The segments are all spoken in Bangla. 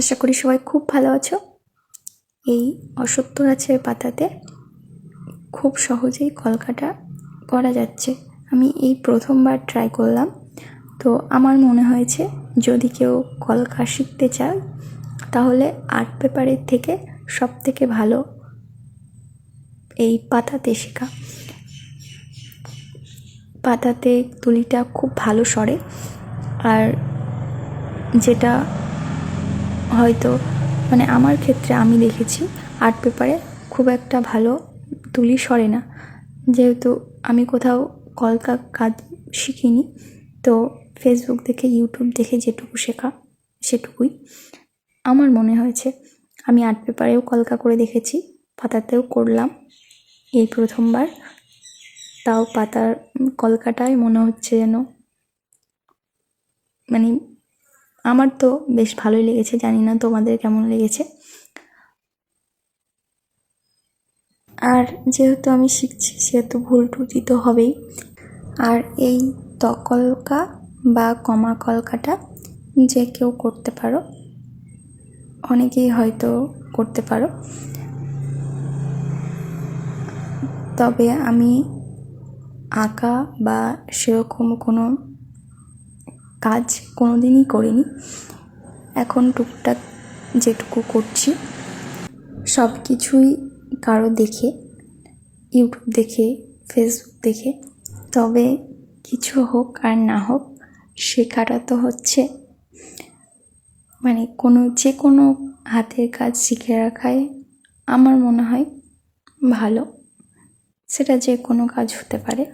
আশা করি সবাই খুব ভালো আছো। এই অশ্বত্থ গাছের পাতাতে খুব সহজেই কলকাটা করা যাচ্ছে। আমি এই প্রথমবার ট্রাই করলাম, তো আমার মনে হয়েছে যদি কেউ কলকা শিখতে চায় তাহলে আর্ট পেপারের থেকে সব থেকে ভালো এই পাতাতে শেখা। পাতাতে তুলিটা খুব ভালো সরে, আর যেটা হয়তো আমার ক্ষেত্রে আমি দেখেছি আর্ট পেপারে খুব একটা ভালো তুলি সরে না। যেহেতু আমি কোথাও কলকা কাজ শিখিনি, তো ফেসবুক দেখে ইউটিউব দেখে যেটুকু শেখা সেটুকুই আমার মনে হয়েছে। আমি আর্ট পেপারেও কলকা করে দেখেছি, পাতাতেও করলাম এই প্রথমবার। তাও পাতার কলকাটাই মনে হচ্ছে যেন আমার তো বেশ ভালোই লেগেছে, জানি না তোমাদের কেমন লেগেছে। আর যেহেতু আমি শিখছি সেহেতু ভুল ত্রুটি তো হবেই। আর এই তকলকা বা কমা কলকাটা যে কেউ করতে পারো, অনেকেই হয়তো করতে পারো, তবে আমি আঁকা বা সেরকম কোনো কাজ কোনোদিনই করিনি। এখন টুকটাক যেটুকু করছি সব কিছুই কারো দেখে, ইউটিউব দেখে, ফেসবুক দেখে। তবে কিছু হোক আর না হোক, শেখাটা তো হচ্ছে যে কোনো হাতের কাজ শিখে রাখাই আমার মনে হয় ভালো। সেটা যে কোনো কাজ হতে পারে,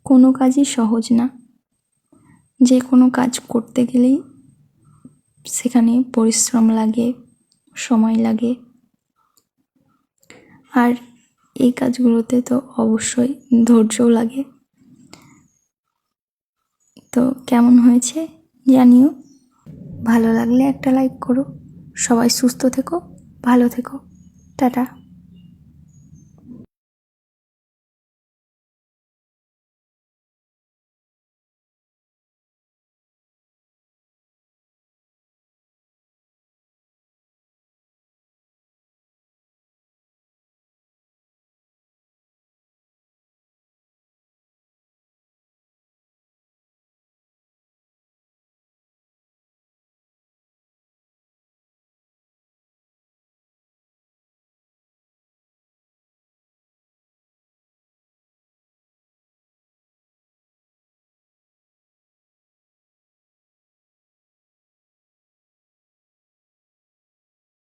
কোনো কাজই সহজ না। যে কোনো কাজ করতে গেলেই সেখানে পরিশ্রম লাগে, সময় লাগে। আর এই কাজগুলোতে তো অবশ্যই ধৈর্যও লাগে। তো কেমন হয়েছে জানিও, ভালো লাগলে একটা লাইক করো। সবাই সুস্থ থেকো, ভালো থেকো, টাটা।